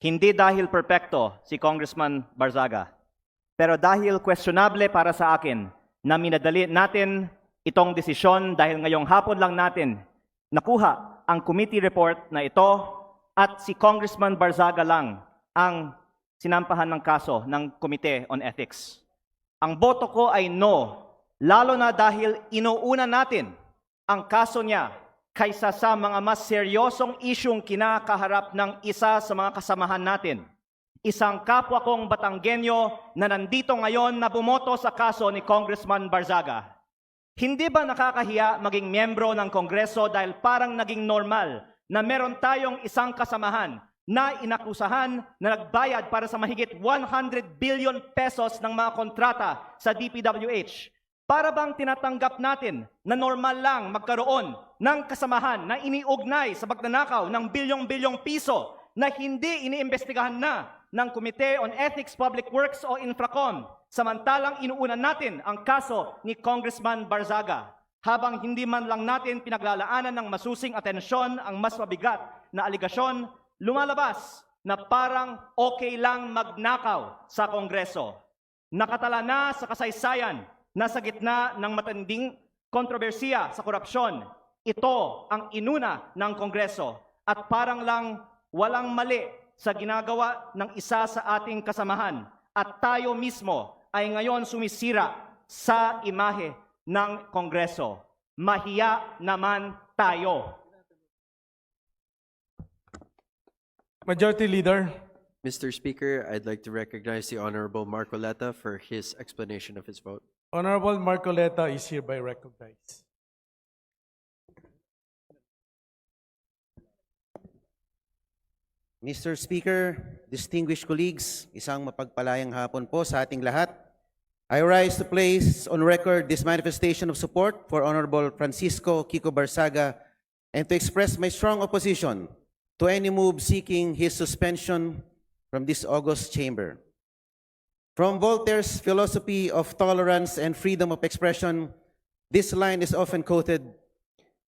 Hindi dahil perpekto si Congressman Barzaga, pero dahil questionable para sa akin na minadali natin itong desisyon dahil ngayong hapon lang natin nakuha ang committee report na ito at si Congressman Barzaga lang ang sinampahan ng kaso ng Committee on Ethics. Ang boto ko ay no, lalo na dahil inuuna natin ang kaso niya kaysa sa mga mas seryosong isyong kinakaharap ng isa sa mga kasamahan natin. Isang kapwa kong Batanggenyo na nandito ngayon na bumoto sa kaso ni Congressman Barzaga. Hindi ba nakakahiya maging miyembro ng Kongreso dahil parang naging normal na meron tayong isang kasamahan na inakusahan na nagbayad para sa mahigit 100 billion pesos ng mga kontrata sa DPWH? Para bang tinatanggap natin na normal lang magkaroon ng kasamahan na iniugnay sa pagnanakaw ng bilyong-bilyong piso na hindi iniimbestigahan na ng Committee on Ethics, Public Works o Infracom, samantalang inuunan natin ang kaso ni Congressman Barzaga, habang hindi man lang natin pinaglalaanan ng masusing atensyon ang mas mabigat na aligasyon, lumalabas na parang okay lang magnakaw sa Kongreso. Nakatala na sa kasaysayan na sa gitna ng matinding kontrobersiya sa korupsyon, ito ang inuna ng Kongreso at parang lang walang mali sa ginagawa ng isa sa ating kasamahan at tayo mismo ay ngayon sumisira sa imahe ng Kongreso. Mahiya naman tayo. Majority Leader. Mr. Speaker, I'd like to recognize the Honorable Marcoleta for his explanation of his vote. Honorable Marcoleta is hereby recognized. Mr. Speaker, distinguished colleagues, isang mapagpalayang hapon po sa ating lahat. I rise to place on record this manifestation of support for Honorable Francisco Kiko Barzaga and to express my strong opposition to any move seeking his suspension from this august chamber. From Voltaire's philosophy of tolerance and freedom of expression, this line is often quoted,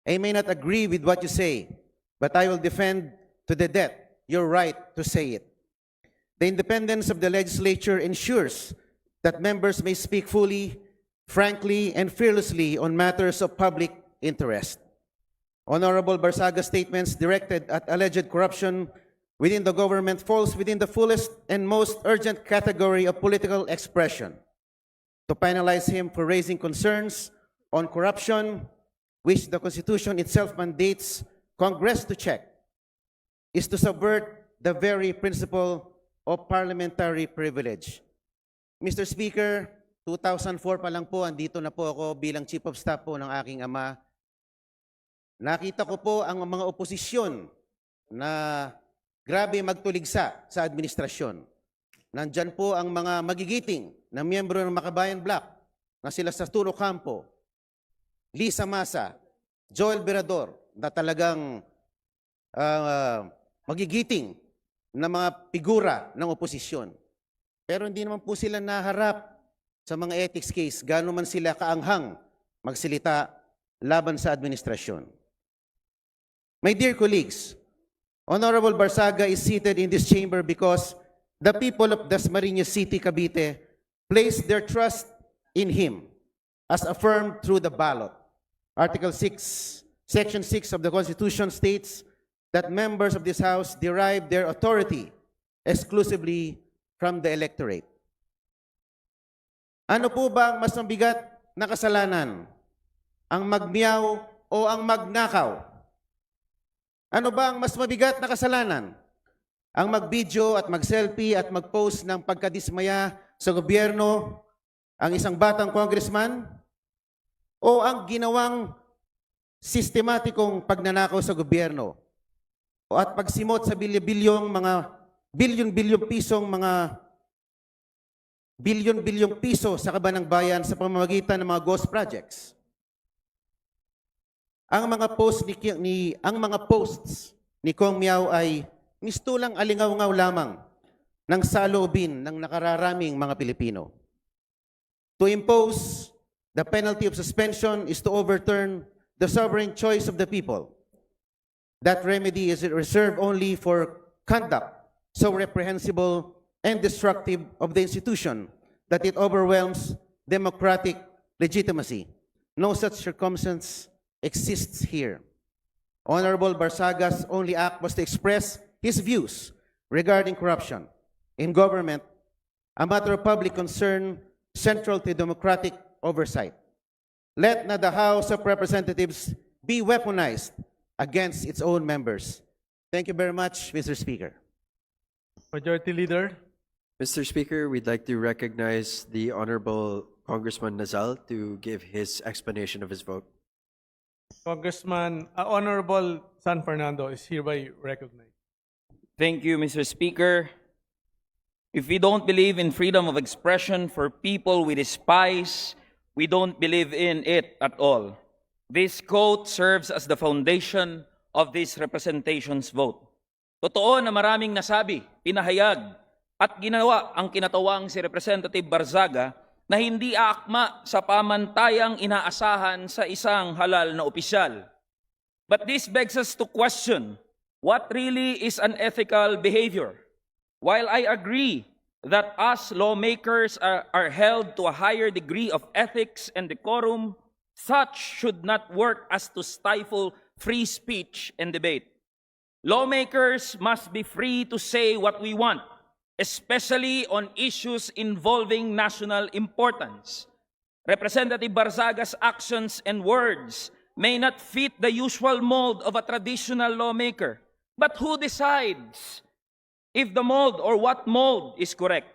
"I may not agree with what you say, but I will defend to the death your right to say it." The independence of the legislature ensures that members may speak fully, frankly, and fearlessly on matters of public interest. Honorable Barzaga's statements directed at alleged corruption within the government falls within the fullest and most urgent category of political expression. To penalize him for raising concerns on corruption, which the Constitution itself mandates Congress to check, is to subvert the very principle of parliamentary privilege. Mr. Speaker, 2004 pa lang po, andito na po ako bilang Chief of Staff po ng aking ama. Nakita ko po ang mga oposisyon na grabe magtuligsa sa administrasyon. Nandyan po ang mga magigiting na miyembro ng Makabayan Bloc na sila Arturo Campo, Lisa Masa, Joel Berador na talagang magigiting na mga figura ng oposisyon. Pero hindi naman po sila naharap sa mga ethics case, gaano man sila kaanghang magsilita laban sa administrasyon. My dear colleagues, Honorable Barzaga is seated in this chamber because the people of Dasmariñas City, Cavite, placed their trust in him as affirmed through the ballot. Article 6, Section 6 of the Constitution states that members of this House derive their authority exclusively from the electorate. Ano po ba ang mas mabigat na kasalanan? Ang magmiyaw o ang magnakaw? Ano ba ang mas mabigat na kasalanan? Ang mag-video at mag-selfie at mag-post ng pagkadismaya sa gobyerno, ang isang batang congressman? O ang ginawang sistematikong pagnanakaw sa gobyerno? O at pagsimot sa bilyon-bilyong piso sa kaban ng bayan sa pamamagitan ng mga ghost projects? Ang mga posts ni Kong Miao ay mistulang alingaw-ngaw lamang ng saloobin ng nakararaming mga Pilipino. To impose the penalty of suspension is to overturn the sovereign choice of the people. That remedy is reserved only for conduct so reprehensible and destructive of the institution that it overwhelms democratic legitimacy. No such circumstance exists here. Honorable Barsaga's only act was to express his views regarding corruption in government, a matter of public concern central to democratic oversight. Let not the House of Representatives be weaponized against its own members. Thank you very much, Mr. Speaker. Majority Leader, Mr. Speaker, we'd like to recognize the Honorable Congressman Nazal to give his explanation of his vote. Honorable San Fernando is hereby recognized. Thank you, Mr. Speaker. If we don't believe in freedom of expression for people we despise, we don't believe in it at all. This quote serves as the foundation of this representation's vote. Totoo na maraming nasabi, pinahayag, at ginawa ang kinatawang si Representative Barzaga na hindi aakma sa pamantayang inaasahan sa isang halal na opisyal. But this begs us to question what really is unethical behavior. While I agree that us lawmakers are held to a higher degree of ethics and decorum, such should not work as to stifle free speech and debate. Lawmakers must be free to say what we want, especially on issues involving national importance. Representative Barzaga's actions and words may not fit the usual mold of a traditional lawmaker. But who decides if the mold or what mold is correct?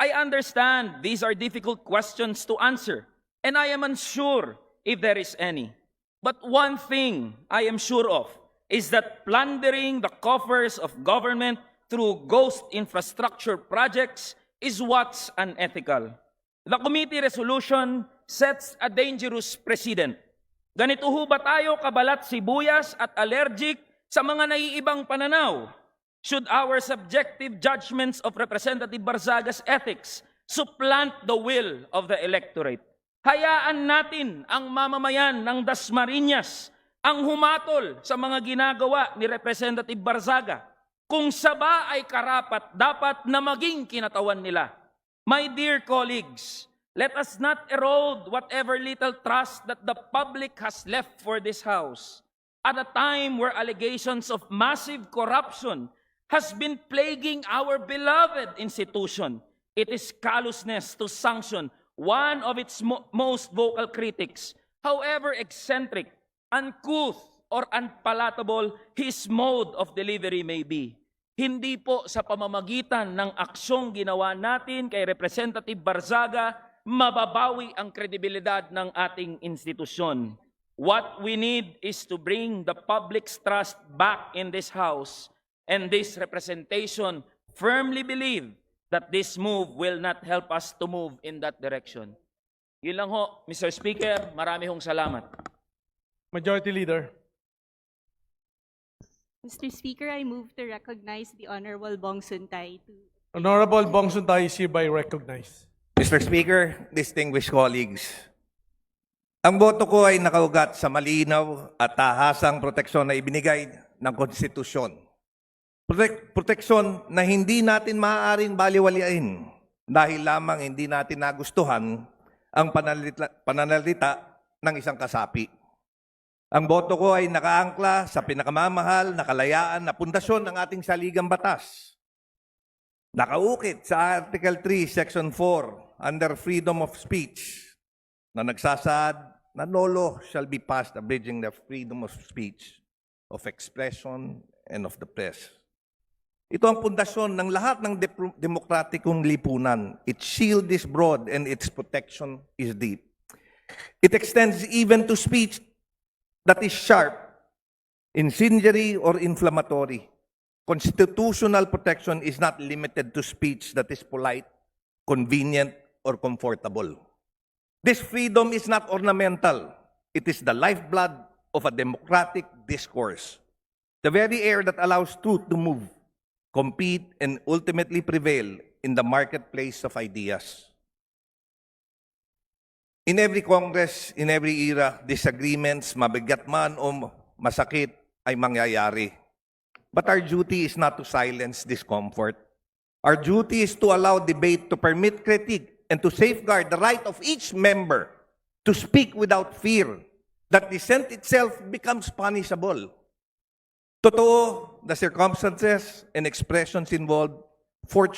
I understand these are difficult questions to answer, and I am unsure if there is any. But one thing I am sure of is that plundering the coffers of government through ghost infrastructure projects is what's unethical. The committee resolution sets a dangerous precedent. Ganito ho ba tayo kabalat sibuyas at allergic sa mga naiibang pananaw? Should our subjective judgments of Representative Barzaga's ethics supplant the will of the electorate? Hayaan natin ang mamamayan ng Dasmariñas ang humatol sa mga ginagawa ni Representative Barzaga kung saba ay karapat dapat na maging kinatawan nila. My dear colleagues, let us not erode whatever little trust that the public has left for this House at a time where allegations of massive corruption has been plaguing our beloved institution. It is callousness to sanction one of its most vocal critics, however eccentric, uncouth, or unpalatable his mode of delivery may be. Hindi po sa pamamagitan ng aksyong ginawa natin kay Representative Barzaga mababawi ang kredibilidad ng ating institusyon. What we need is to bring the public's trust back in this House, and this representation firmly believe that this move will not help us to move in that direction. Yun lang ho, Mr. Speaker, marami hong salamat. Majority Leader, Mr. Speaker, I move to recognize the Honorable Bong Suntay. Honorable Bong Suntay is hereby recognized. Mr. Speaker, distinguished colleagues, ang boto ko ay nakaugat sa malinaw at tahasang proteksyon na ibinigay ng konstitusyon. Proteksyon na hindi natin maaaring baliwalain dahil lamang hindi natin nagustuhan ang pananalita ng isang kasapi. Ang boto ko ay nakaangkla sa pinakamamahal na kalayaan na pundasyon ng ating saligang batas. Nakaukit sa Article 3, Section 4, under freedom of speech, na nagsasaad na no law shall be passed abridging the freedom of speech, of expression, and of the press. Ito ang pundasyon ng lahat ng demokratikong lipunan. Its shield is broad and its protection is deep. It extends even to speech that is sharp, incendiary, or inflammatory. Constitutional protection is not limited to speech that is polite, convenient, or comfortable. This freedom is not ornamental. It is the lifeblood of a democratic discourse. The very air that allows truth to move, compete, and ultimately prevail in the marketplace of ideas. In every Congress, in every era, disagreements, mabigat man o masakit, ay mangyayari. But our duty is not to silence discomfort. Our duty is to allow debate, to permit critique, and to safeguard the right of each member to speak without fear that dissent itself becomes punishable. Totoo, the circumstances and expressions involved fall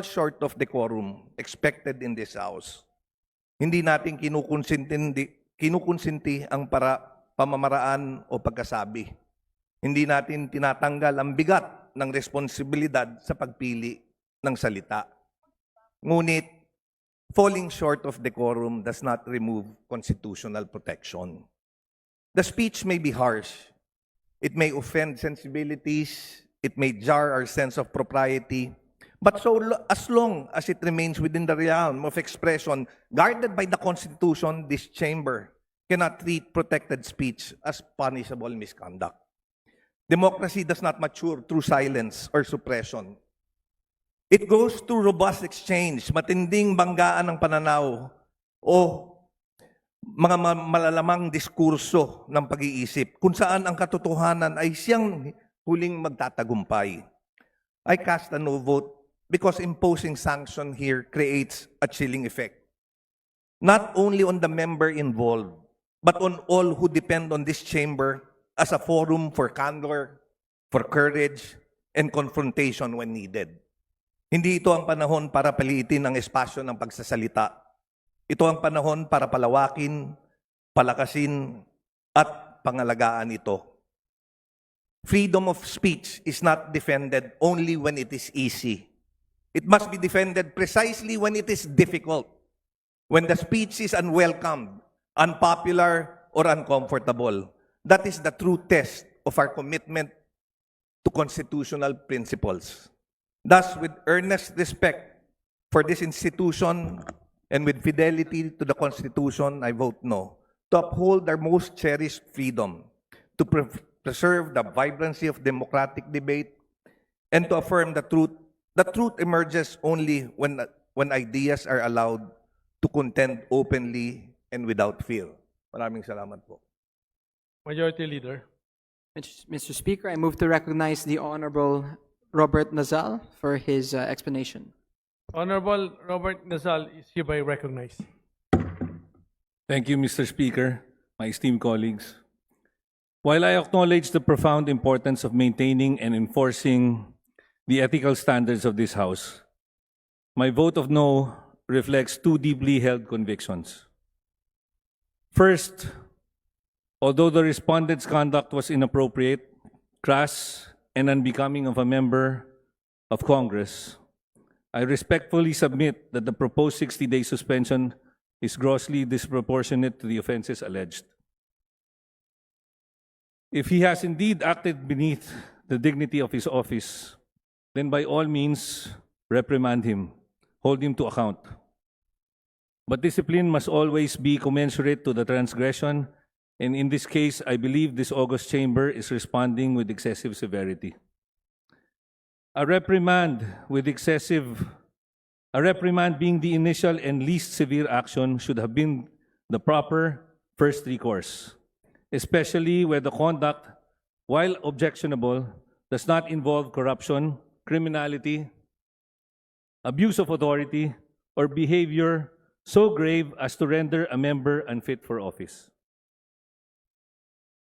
short of decorum expected in this House. Hindi natin kinukonsinti ang pamamaraan o pagkasabi. Hindi natin tinatanggal ang bigat ng responsibilidad sa pagpili ng salita. Ngunit, falling short of decorum does not remove constitutional protection. The speech may be harsh. It may offend sensibilities. It may jar our sense of propriety. But as long as it remains within the realm of expression guarded by the Constitution, this chamber cannot treat protected speech as punishable misconduct. Democracy does not mature through silence or suppression. It goes through robust exchange, matinding banggaan ng pananaw o mga malalamang diskurso ng pag-iisip kung saan ang katotohanan ay siyang huling magtatagumpay. I cast a no vote because imposing sanction here creates a chilling effect. Not only on the member involved, but on all who depend on this chamber as a forum for candor, for courage, and confrontation when needed. Hindi ito ang panahon para paliitin ang espasyo ng pagsasalita. Ito ang panahon para palawakin, palakasin, at pangalagaan ito. Freedom of speech is not defended only when it is easy. It must be defended precisely when it is difficult, when the speech is unwelcome, unpopular, or uncomfortable. That is the true test of our commitment to constitutional principles. Thus, with earnest respect for this institution and with fidelity to the Constitution, I vote no, to uphold our most cherished freedom, to preserve the vibrancy of democratic debate, and to affirm the truth. The truth emerges only when ideas are allowed to contend openly and without fear. Maraming salamat po. Majority Leader. Mr. Speaker, I move to recognize the Honorable Robert Nazal for his explanation. Honorable Robert Nazal is hereby recognized. Thank you, Mr. Speaker, my esteemed colleagues. While I acknowledge the profound importance of maintaining and enforcing the ethical standards of this House, my vote of no reflects two deeply held convictions. First, although the respondent's conduct was inappropriate, crass, and unbecoming of a member of Congress, I respectfully submit that the proposed 60-day suspension is grossly disproportionate to the offenses alleged. If he has indeed acted beneath the dignity of his office, then by all means, reprimand him, hold him to account. But discipline must always be commensurate to the transgression, and in this case, I believe this august chamber is responding with excessive severity. A reprimand being the initial and least severe action should have been the proper first recourse, especially where the conduct, while objectionable, does not involve corruption, criminality, abuse of authority, or behavior so grave as to render a member unfit for office.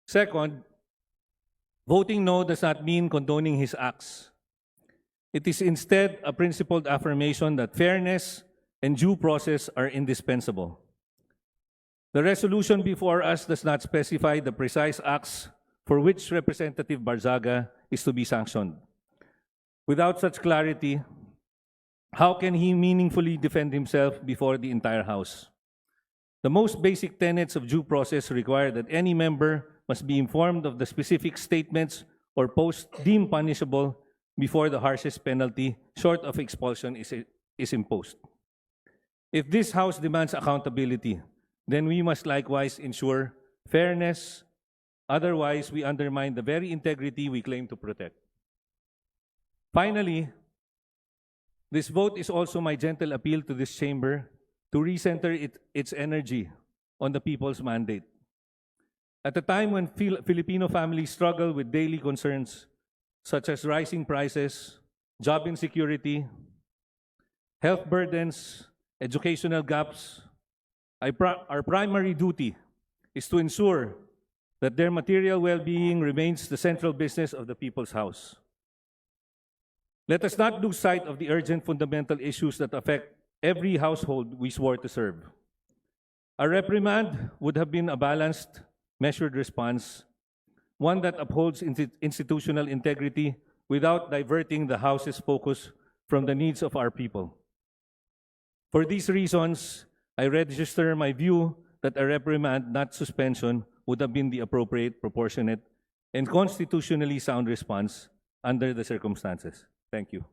Second, voting no does not mean condoning his acts. It is instead a principled affirmation that fairness and due process are indispensable. The resolution before us does not specify the precise acts for which Representative Barzaga is to be sanctioned. Without such clarity, how can he meaningfully defend himself before the entire House? The most basic tenets of due process require that any member must be informed of the specific statements or posts deemed punishable before the harshest penalty, short of expulsion, is imposed. If this House demands accountability, then we must likewise ensure fairness. Otherwise, we undermine the very integrity we claim to protect. Finally, this vote is also my gentle appeal to this chamber to recenter its energy on the people's mandate. At a time when Filipino families struggle with daily concerns such as rising prices, job insecurity, health burdens, educational gaps, our primary duty is to ensure that their material well-being remains the central business of the People's House. Let us not lose sight of the urgent fundamental issues that affect every household we swore to serve. A reprimand would have been a balanced, measured response, one that upholds institutional integrity without diverting the House's focus from the needs of our people. For these reasons, I register my view that a reprimand, not suspension, would have been the appropriate, proportionate, and constitutionally sound response under the circumstances. Thank you.